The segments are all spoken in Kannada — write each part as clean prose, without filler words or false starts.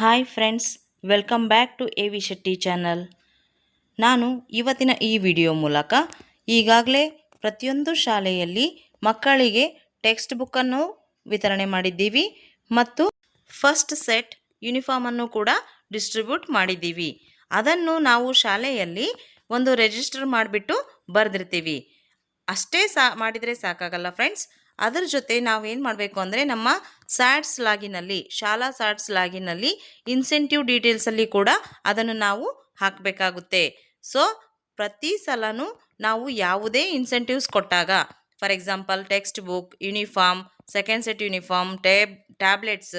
Hi friends, welcome back to A V Shetty channel. ನಾನು ಇವತ್ತಿನ ಈ ವಿಡಿಯೋ ಮೂಲಕ ಈಗಾಗಲೇ ಪ್ರತಿಯೊಂದು ಶಾಲೆಯಲ್ಲಿ ಮಕ್ಕಳಿಗೆ ಟೆಕ್ಸ್ಟ್ ಬುಕ್ಕನ್ನು ವಿತರಣೆ ಮಾಡಿದ್ದೀವಿ ಮತ್ತು ಫಸ್ಟ್ ಸೆಟ್ ಯೂನಿಫಾರ್ಮನ್ನು ಕೂಡ ಡಿಸ್ಟ್ರಿಬ್ಯೂಟ್ ಮಾಡಿದ್ದೀವಿ. ಅದನ್ನು ನಾವು ಶಾಲೆಯಲ್ಲಿ ಒಂದು ರಿಜಿಸ್ಟರ್ ಮಾಡಿಬಿಟ್ಟು ಬರೆದಿರ್ತೀವಿ. ಅಷ್ಟೇ ಮಾಡಿದರೆ ಸಾಕಾಗಲ್ಲ ಫ್ರೆಂಡ್ಸ್. ಅದರ ಜೊತೆ ನಾವೇನು ಮಾಡಬೇಕು ಅಂದರೆ ನಮ್ಮ ಸ್ಯಾಟ್ಸ್ ಲಾಗಿನಲ್ಲಿ, ಶಾಲಾ ಸ್ಯಾಟ್ಸ್ ಲಾಗಿನಲ್ಲಿ ಇನ್ಸೆಂಟಿವ್ ಡೀಟೇಲ್ಸಲ್ಲಿ ಕೂಡ ಅದನ್ನು ನಾವು ಹಾಕಬೇಕಾಗುತ್ತೆ. ಸೊ ಪ್ರತಿ ಸಲನೂ ನಾವು ಯಾವುದೇ ಇನ್ಸೆಂಟಿವ್ಸ್ ಕೊಟ್ಟಾಗ, for example text book, uniform, second set uniform, tablets,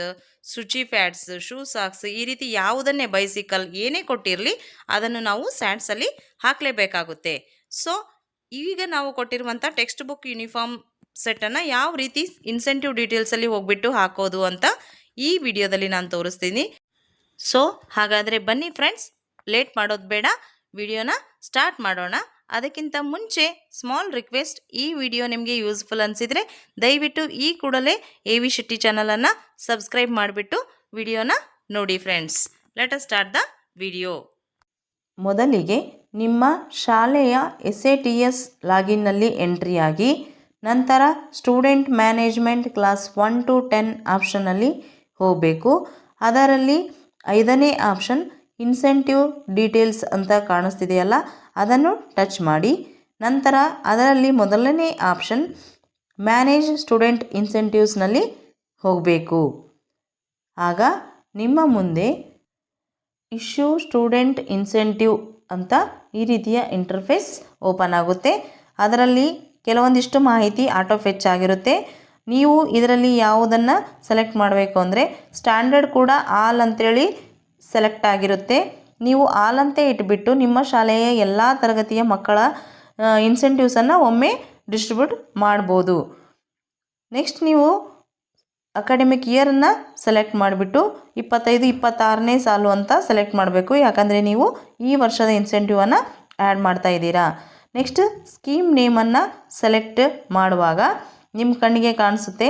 ಶುಚಿ ಪ್ಯಾಡ್ಸ್, ಶೂ ಸಾಕ್ಸ್, ಈ ರೀತಿ ಯಾವುದನ್ನೇ, ಬೈಸಿಕಲ್ ಏನೇ ಕೊಟ್ಟಿರಲಿ ಅದನ್ನು ನಾವು ಸ್ಯಾಟ್ಸಲ್ಲಿ ಹಾಕಲೇಬೇಕಾಗುತ್ತೆ. ಸೊ ಈಗ ನಾವು ಕೊಟ್ಟಿರುವಂಥ ಟೆಕ್ಸ್ಟ್ ಬುಕ್, ಯೂನಿಫಾರ್ಮ್ ಸೆಟ್ಟನ್ನು ಯಾವ ರೀತಿ ಇನ್ಸೆಂಟಿವ್ ಡೀಟೇಲ್ಸಲ್ಲಿ ಹೋಗ್ಬಿಟ್ಟು ಹಾಕೋದು ಅಂತ ಈ ವಿಡಿಯೋದಲ್ಲಿ ನಾನು ತೋರಿಸ್ತೀನಿ. ಸೊ ಹಾಗಾದರೆ ಬನ್ನಿ ಫ್ರೆಂಡ್ಸ್, ಲೇಟ್ ಮಾಡೋದು ಬೇಡ, ವಿಡಿಯೋನ ಸ್ಟಾರ್ಟ್ ಮಾಡೋಣ. ಅದಕ್ಕಿಂತ ಮುಂಚೆ ಸ್ಮಾಲ್ ರಿಕ್ವೆಸ್ಟ್, ಈ ವಿಡಿಯೋ ನಿಮಗೆ ಯೂಸ್ಫುಲ್ ಅನಿಸಿದರೆ ದಯವಿಟ್ಟು ಈ ಕೂಡಲೇ ಎ ವಿ ಶೆಟ್ಟಿ ಚಾನಲನ್ನು ಸಬ್ಸ್ಕ್ರೈಬ್ ಮಾಡಿಬಿಟ್ಟು ವಿಡಿಯೋನ ನೋಡಿ friends. Let us start the video. ಮೊದಲಿಗೆ ನಿಮ್ಮ ಶಾಲೆಯ SATS ಲಾಗಿನ್ನಲ್ಲಿ ಎಂಟ್ರಿ ಆಗಿ, ನಂತರ ಸ್ಟೂಡೆಂಟ್ ಮ್ಯಾನೇಜ್ಮೆಂಟ್ ಕ್ಲಾಸ್ 1 to 10 ಆಪ್ಷನಲ್ಲಿ ಹೋಗಬೇಕು. ಅದರಲ್ಲಿ 5ನೇ ಆಪ್ಷನ್ ಇನ್ಸೆಂಟಿವ್ ಡೀಟೇಲ್ಸ್ ಅಂತ ಕಾಣಿಸ್ತಿದೆಯಲ್ಲ, ಅದನ್ನು ಟಚ್ ಮಾಡಿ. ನಂತರ ಅದರಲ್ಲಿ ಮೊದಲನೇ ಆಪ್ಷನ್ ಮ್ಯಾನೇಜ್ ಸ್ಟೂಡೆಂಟ್ ಇನ್ಸೆಂಟಿವ್ಸ್ನಲ್ಲಿ ಹೋಗಬೇಕು. ಆಗ ನಿಮ್ಮ ಮುಂದೆ ಇಶ್ಯೂ ಸ್ಟೂಡೆಂಟ್ ಇನ್ಸೆಂಟಿವ್ ಅಂತ ಈ ರೀತಿಯ ಇಂಟರ್ಫೇಸ್ ಓಪನ್ ಆಗುತ್ತೆ. ಅದರಲ್ಲಿ ಕೆಲವೊಂದಿಷ್ಟು ಮಾಹಿತಿ ಆಟೋ ಫೆಚ್ ಆಗಿರುತ್ತೆ. ನೀವು ಇದರಲ್ಲಿ ಯಾವುದನ್ನು ಸೆಲೆಕ್ಟ್ ಮಾಡಬೇಕು ಅಂದರೆ ಸ್ಟ್ಯಾಂಡರ್ಡ್ ಕೂಡ ಆಲ್ ಅಂತೇಳಿ ಸೆಲೆಕ್ಟ್ ಆಗಿರುತ್ತೆ. ನೀವು ಆಲ್ ಅಂತ ಇಟ್ಬಿಟ್ಟು ನಿಮ್ಮ ಶಾಲೆಯ ಎಲ್ಲ ತರಗತಿಯ ಮಕ್ಕಳ ಇನ್ಸೆಂಟಿವ್ಸನ್ನು ಒಮ್ಮೆ ಡಿಸ್ಟ್ರಿಬ್ಯೂಟ್ ಮಾಡ್ಬೋದು. ನೆಕ್ಸ್ಟ್ ನೀವು ಅಕಾಡೆಮಿಕ್ ಇಯರನ್ನು ಸೆಲೆಕ್ಟ್ ಮಾಡಿಬಿಟ್ಟು 25-26ನೇ ಸಾಲು ಅಂತ ಸೆಲೆಕ್ಟ್ ಮಾಡಬೇಕು, ಯಾಕಂದರೆ ನೀವು ಈ ವರ್ಷದ ಇನ್ಸೆಂಟಿವನ್ನು ಆ್ಯಡ್ ಮಾಡ್ತಾ ಇದ್ದೀರಾ. ನೆಕ್ಸ್ಟ್ ಸ್ಕೀಮ್ ನೇಮನ್ನು ಸೆಲೆಕ್ಟ್ ಮಾಡುವಾಗ ನಿಮ್ಮ ಕಣ್ಣಿಗೆ ಕಾಣಿಸುತ್ತೆ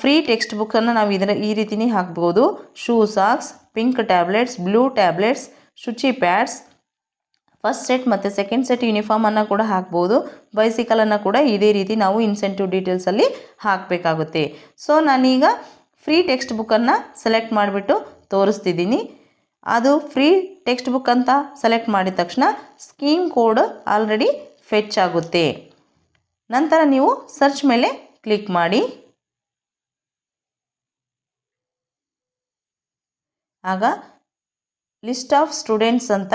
ಫ್ರೀ ಟೆಕ್ಸ್ಟ್ ಬುಕ್ಕನ್ನು ನಾವು ಈ ರೀತಿನೇ ಹಾಕ್ಬೋದು. Shoe socks, pink tablets, blue tablets, ಶುಚಿ ಪ್ಯಾಡ್ಸ್, ಫಸ್ಟ್ ಸೆಟ್ ಮತ್ತು ಸೆಕೆಂಡ್ ಸೆಟ್ ಯೂನಿಫಾರ್ಮನ್ನು ಕೂಡ ಹಾಕ್ಬೋದು. ಬೈಸಿಕಲನ್ನು ಕೂಡ ಇದೇ ರೀತಿ ನಾವು ಇನ್ಸೆಂಟಿವ್ ಡೀಟೇಲ್ಸಲ್ಲಿ ಹಾಕಬೇಕಾಗುತ್ತೆ. ಸೊ ನಾನೀಗ ಫ್ರೀ ಟೆಕ್ಸ್ಟ್ ಬುಕ್ಕನ್ನು ಸೆಲೆಕ್ಟ್ ಮಾಡಿಬಿಟ್ಟು ತೋರಿಸ್ತಿದ್ದೀನಿ. ಅದು ಫ್ರೀ ಟೆಕ್ಸ್ಟ್ ಬುಕ್ ಅಂತ ಸೆಲೆಕ್ಟ್ ಮಾಡಿದ ತಕ್ಷಣ ಸ್ಕೀಮ್ ಕೋಡ್ ಆಲ್ರೆಡಿ ಫೆಚ್ ಆಗುತ್ತೆ. ನಂತರ ನೀವು ಸರ್ಚ್ ಮೇಲೆ ಕ್ಲಿಕ್ ಮಾಡಿ. ಆಗ ಲಿಸ್ಟ್ ಆಫ್ ಸ್ಟೂಡೆಂಟ್ಸ್ ಅಂತ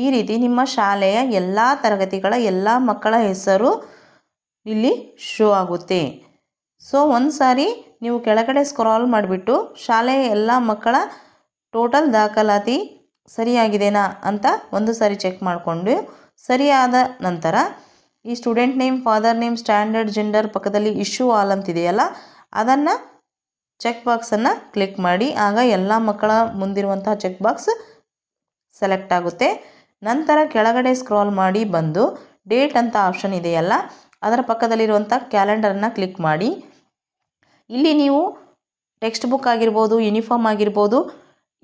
ಈ ರೀತಿ ನಿಮ್ಮ ಶಾಲೆಯ ಎಲ್ಲ ತರಗತಿಗಳ ಎಲ್ಲ ಮಕ್ಕಳ ಹೆಸರು ಇಲ್ಲಿ ಶೋ ಆಗುತ್ತೆ. ಸೊ ಒಂದು ಸಾರಿ ನೀವು ಕೆಳಗಡೆ ಸ್ಕ್ರಾಲ್ ಮಾಡಿಬಿಟ್ಟು ಶಾಲೆಯ ಎಲ್ಲ ಮಕ್ಕಳ ಟೋಟಲ್ ದಾಖಲಾತಿ ಸರಿಯಾಗಿದೆನಾ ಅಂತ ಒಂದು ಸಾರಿ ಚೆಕ್ ಮಾಡಿಕೊಂಡು, ಸರಿಯಾದ ನಂತರ ಈ student name, father name, standard, gender ಪಕ್ಕದಲ್ಲಿ ಇಶ್ಯೂ ಆಲ್ ಅಂತಿದೆಯಲ್ಲ, ಅದನ್ನು ಚೆಕ್ ಬಾಕ್ಸನ್ನು ಕ್ಲಿಕ್ ಮಾಡಿ. ಆಗ ಎಲ್ಲ ಮಕ್ಕಳ ಮುಂದಿರುವಂತಹ ಚೆಕ್ ಬಾಕ್ಸ್ ಸೆಲೆಕ್ಟ್ ಆಗುತ್ತೆ. ನಂತರ ಕೆಳಗಡೆ ಸ್ಕ್ರಾಲ್ ಮಾಡಿ ಬಂದು ಡೇಟ್ ಅಂತ ಆಪ್ಷನ್ ಇದೆಯಲ್ಲ, ಅದರ ಪಕ್ಕದಲ್ಲಿರುವಂಥ ಕ್ಯಾಲೆಂಡರನ್ನು ಕ್ಲಿಕ್ ಮಾಡಿ. ಇಲ್ಲಿ ನೀವು ಟೆಕ್ಸ್ಟ್ ಬುಕ್ ಆಗಿರ್ಬೋದು, ಯೂನಿಫಾರ್ಮ್ ಆಗಿರ್ಬೋದು,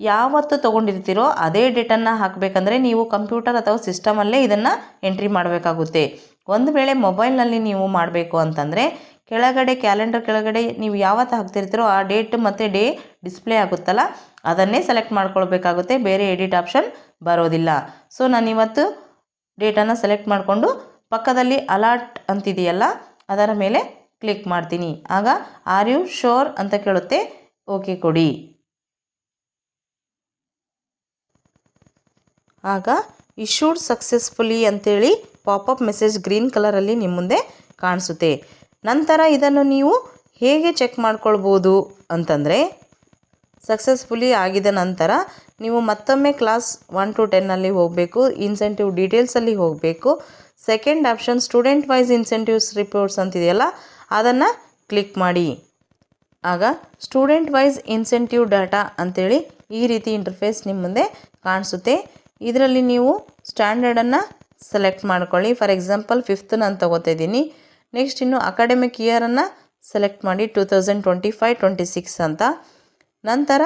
ಯಾವತ್ತು ತೊಗೊಂಡಿರ್ತೀರೋ ಅದೇ ಡೇಟನ್ನು ಹಾಕಬೇಕಂದ್ರೆ ನೀವು ಕಂಪ್ಯೂಟರ್ ಅಥವಾ ಸಿಸ್ಟಮಲ್ಲೇ ಇದನ್ನು ಎಂಟ್ರಿ ಮಾಡಬೇಕಾಗುತ್ತೆ. ಒಂದು ವೇಳೆ ಮೊಬೈಲ್ನಲ್ಲಿ ನೀವು ಮಾಡಬೇಕು ಅಂತಂದರೆ ಕೆಳಗಡೆ ಕ್ಯಾಲೆಂಡರ್ ಕೆಳಗಡೆ ನೀವು ಯಾವತ್ತು ಹಾಕ್ತಿರ್ತೀರೋ ಆ ಡೇಟ್ ಮತ್ತು ಡೇ ಡಿಸ್ಪ್ಲೇ ಆಗುತ್ತಲ್ಲ, ಅದನ್ನೇ ಸೆಲೆಕ್ಟ್ ಮಾಡ್ಕೊಳ್ಬೇಕಾಗುತ್ತೆ. ಬೇರೆ ಎಡಿಟ್ ಆಪ್ಷನ್ ಬರೋದಿಲ್ಲ. ಸೊ ನಾನಿವತ್ತು ಡೇಟನ್ನು ಸೆಲೆಕ್ಟ್ ಮಾಡಿಕೊಂಡು ಪಕ್ಕದಲ್ಲಿ ಅಲರ್ಟ್ ಅಂತಿದೆಯಲ್ಲ, ಅದರ ಮೇಲೆ ಕ್ಲಿಕ್ ಮಾಡ್ತೀನಿ. ಆಗ ಆರ್ ಯು ಶೋರ್ ಅಂತ ಕೇಳುತ್ತೆ, ಓಕೆ ಕೊಡಿ. ಆಗ ಇಶ್ಯೂಡ್ ಸಕ್ಸಸ್ಫುಲಿ ಅಂತೇಳಿ ಪಾಪಪ್ ಮೆಸೇಜ್ ಗ್ರೀನ್ ಕಲರಲ್ಲಿ ನಿಮ್ಮ ಮುಂದೆ ಕಾಣಿಸುತ್ತೆ. ನಂತರ ಇದನ್ನು ನೀವು ಹೇಗೆ ಚೆಕ್ ಮಾಡ್ಕೊಳ್ಬೋದು ಅಂತಂದರೆ, ಸಕ್ಸಸ್ಫುಲಿ ಆಗಿದ ನಂತರ ನೀವು ಮತ್ತೊಮ್ಮೆ ಕ್ಲಾಸ್ 1 to 10 ಹೋಗಬೇಕು, ಇನ್ಸೆಂಟಿವ್ ಡೀಟೇಲ್ಸಲ್ಲಿ ಹೋಗಬೇಕು. Second option student wise incentives reports ಅಂತಿದೆಯಲ್ಲ, ಅದನ್ನು ಕ್ಲಿಕ್ ಮಾಡಿ. ಆಗ ಸ್ಟೂಡೆಂಟ್ ವೈಸ್ ಇನ್ಸೆಂಟಿವ್ ಡಾಟಾ ಅಂಥೇಳಿ ಈ ರೀತಿ ಇಂಟರ್ಫೇಸ್ ನಿಮ್ಮ ಮುಂದೆ ಕಾಣಿಸುತ್ತೆ. ಇದರಲ್ಲಿ ನೀವು ಸ್ಟ್ಯಾಂಡರ್ಡನ್ನು ಸೆಲೆಕ್ಟ್ ಮಾಡ್ಕೊಳ್ಳಿ. ಫಾರ್ ಎಕ್ಸಾಂಪಲ್ 5th ನಾನು ತಗೋತಾ ಇದ್ದೀನಿ. ನೆಕ್ಸ್ಟ್ ಇನ್ನು ಅಕಾಡೆಮಿಕ್ ಇಯರನ್ನು ಸೆಲೆಕ್ಟ್ ಮಾಡಿ 2025-26 ಅಂತ. ನಂತರ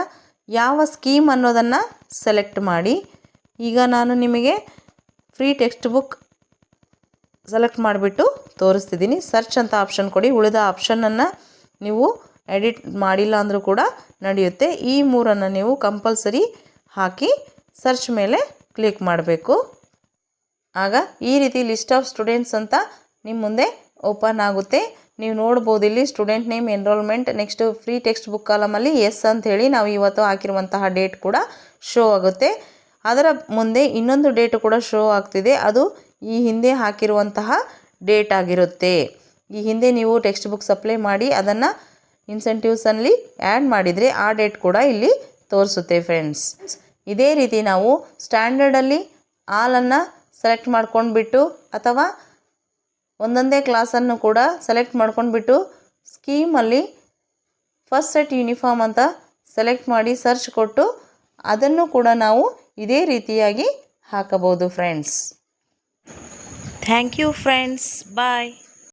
ಯಾವ ಸ್ಕೀಮ್ ಅನ್ನೋದನ್ನು ಸೆಲೆಕ್ಟ್ ಮಾಡಿ. ಈಗ ನಾನು ನಿಮಗೆ ಫ್ರೀ ಟೆಕ್ಸ್ಟ್ ಬುಕ್ ಸೆಲೆಕ್ಟ್ ಮಾಡಿಬಿಟ್ಟು ತೋರಿಸ್ತಿದ್ದೀನಿ. ಸರ್ಚ್ ಅಂತ ಆಪ್ಷನ್ ಕೊಡಿ. ಉಳಿದ ಆಪ್ಷನನ್ನು ನೀವು ಎಡಿಟ್ ಮಾಡಿಲ್ಲ ಅಂದರೂ ಕೂಡ ನಡೆಯುತ್ತೆ. ಈ ಮೂರನ್ನು ನೀವು ಕಂಪಲ್ಸರಿ ಹಾಕಿ ಸರ್ಚ್ ಮೇಲೆ ಕ್ಲಿಕ್ ಮಾಡಬೇಕು. ಆಗ ಈ ರೀತಿ ಲಿಸ್ಟ್ ಆಫ್ ಸ್ಟೂಡೆಂಟ್ಸ್ ಅಂತ ನಿಮ್ಮ ಮುಂದೆ ಓಪನ್ ಆಗುತ್ತೆ. ನೀವು ನೋಡ್ಬೋದು ಇಲ್ಲಿ student name, enrollment, next free text book ಕಾಲಮಲ್ಲಿ ಎಸ್ ಅಂತ ಹೇಳಿ ನಾವು ಇವತ್ತು ಹಾಕಿರುವಂತಹ ಡೇಟ್ ಕೂಡ ಶೋ ಆಗುತ್ತೆ. ಅದರ ಮುಂದೆ ಇನ್ನೊಂದು ಡೇಟ್ ಕೂಡ ಶೋ ಆಗ್ತಿದೆ. ಅದು ಈ ಹಿಂದೆ ಹಾಕಿರುವಂತಹ ಡೇಟ್ ಆಗಿರುತ್ತೆ. ಈ ಹಿಂದೆ ನೀವು ಟೆಕ್ಸ್ಟ್ ಬುಕ್ಸ್ ಅಪ್ಲೈ ಮಾಡಿ ಅದನ್ನು ಇನ್ಸೆಂಟಿವ್ಸಲ್ಲಿ ಆ್ಯಡ್ ಮಾಡಿದರೆ ಆ ಡೇಟ್ ಕೂಡ ಇಲ್ಲಿ ತೋರಿಸುತ್ತೆ ಫ್ರೆಂಡ್ಸ್. ಇದೇ ರೀತಿ ನಾವು ಸ್ಟ್ಯಾಂಡರ್ಡಲ್ಲಿ ಆಲನ್ನು ಸೆಲೆಕ್ಟ್ ಮಾಡ್ಕೊಂಡ್ಬಿಟ್ಟು ಅಥವಾ ಒಂದೊಂದೇ ಕ್ಲಾಸನ್ನು ಕೂಡ ಸೆಲೆಕ್ಟ್ ಮಾಡ್ಕೊಂಡ್ಬಿಟ್ಟು ಸ್ಕೀಮಲ್ಲಿ ಫಸ್ಟ್ ಸೆಟ್ ಯೂನಿಫಾರ್ಮ್ ಅಂತ ಸೆಲೆಕ್ಟ್ ಮಾಡಿ ಸರ್ಚ್ ಕೊಟ್ಟು ಅದನ್ನು ಕೂಡ ನಾವು ಇದೇ ರೀತಿಯಾಗಿ ಹಾಕಬಹುದು friends. Thank you friends. Bye.